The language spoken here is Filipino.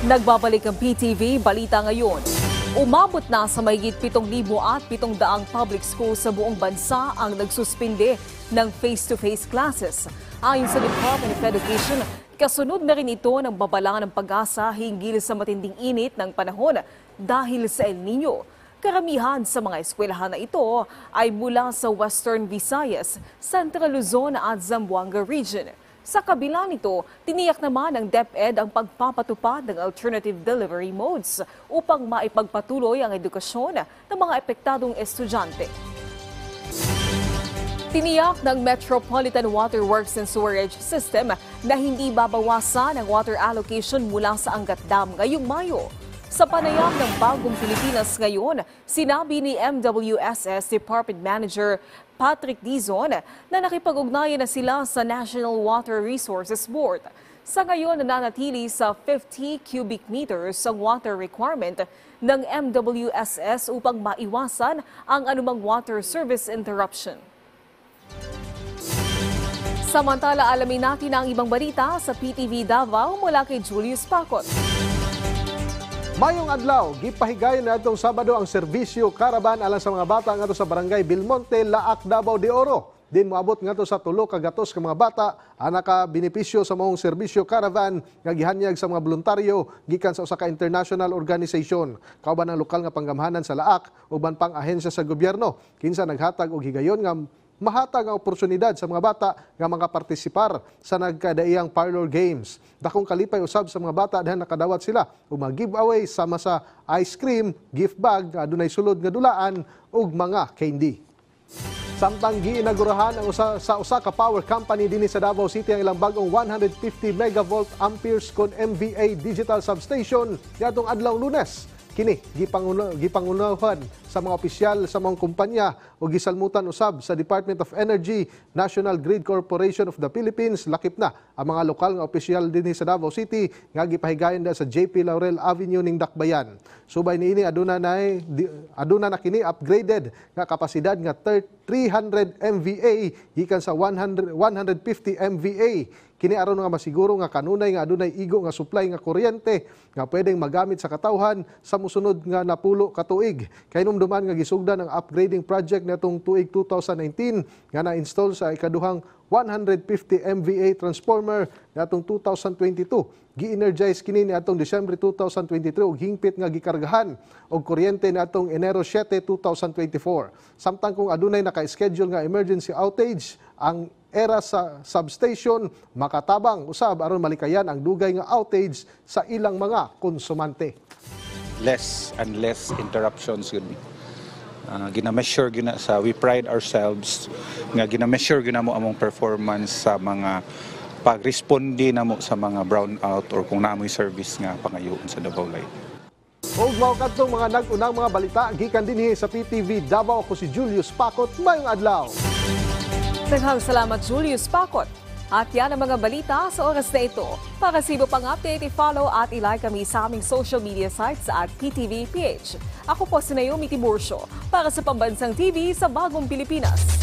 Nagbabalik ang PTV Balita ngayon. Umabot na sa mahigit 7,700 public schools sa buong bansa ang nagsuspinde ng face-to-face classes. Ayon sa Department of Education, kasunod na rin ito ng babala ng pag-asa hinggil sa matinding init ng panahon dahil sa El Nino. Karamihan sa mga eskwelahan na ito ay mula sa Western Visayas, Central Luzon at Zamboanga Region. Sa kabila nito, tiniyak naman ng DepEd ang pagpapatupad ng alternative delivery modes upang maipagpatuloy ang edukasyon ng mga epektadong estudyante. Tiniyak ng Metropolitan Water Works and Sewerage System na hindi babawasan ang water allocation mula sa Angat Dam ngayong Mayo. Sa panayam ng Bagong Pilipinas ngayon, sinabi ni MWSS Department Manager Patrick Dizon na nakipag-ugnayan na sila sa National Water Resources Board. Sa ngayon, nananatili sa 50 cubic meters ang water requirement ng MWSS upang maiwasan ang anumang water service interruption. Samantala, alamin natin ang ibang balita sa PTV Davao mula kay Julius Pacot. Mayong adlaw, gipahigayon na itong Sabado ang serbisyo karaban alang sa mga bata nga sa Barangay Belmonte, Laak, Davao de Oro. Din moabot nga sa 3 ka gatos ka mga bata ang naka-benepisyo sa maong serbisyo caravan nga gihanyag sa mga voluntaryo gikan sa usa ka international organization. Kauban ang lokal nga panggamhanan sa Laak uban pang ahensya sa gobyerno. Kinsa naghatag og higayon nga mahatag ang oportunidad sa mga bata nga makapartisipar sa nagkadaiyang parlor games. Dakong kalipay usab sa mga bata dahil nakadawat sila o mga giveaway sama sa ice cream, gift bag, adunay sulod nga dulaan ug mga candy. Samtang giinagurahan ang sa usa ka power company dinhi sa Davao City ang ilang bagong 150 megavolt amperes kon MVA digital substation niadtong adlaw Lunes. Kini gipangunahan sa mga opisyal sa mga kumpanya o gisalmutan usab sa Department of Energy, National Grid Corporation of the Philippines. Lakip na ang mga lokal nga opisyal dinhi sa Davao City nga gipahigayon sa JP Laurel Avenue ning Dakbayan. Subay niini aduna na kini upgraded nga kapasidad nga 300 MVA gikan sa 150 MVA. Kini aron nga masiguro nga kanunay nga adunay igo nga supply nga kuryente nga pwedeng magamit sa katawhan sa mosunod nga napulo ka tuig. Kay numduman nga gisugdan ang upgrading project natong tuig 2019 nga na-install sa ikaduhang 150 MVA transformer natong 2022. Gi-energize kini niadtong Disyembre 2023 ug hingpit nga gikargahan og kuryente niadtong Enero 7, 2024. Samtang kung adunay naka-schedule nga emergency outage, ang era sa substation makatabang usab aron malikayan ang dugay nga outage sa ilang mga konsumante. Less and less interruptions yun. Gina-measure gina sa we pride ourselves nga gina-measure gina mo among performance sa mga pag-responde namo sa mga brownout or kung naamoy service nga pangayoon sa Davao Light. Og mao kadtong mga nag-unang mga balita gikan dinhi sa PTV Davao, ako si Julius Pacot. Mayong adlaw. Daghang salamat Julius Pacot. At yan ang mga balita sa oras na ito. Para sa iba pang update, i-follow at i-like kami sa aming social media sites at PTV PH. Ako po si Naomi Tiburcio para sa Pambansang TV sa Bagong Pilipinas.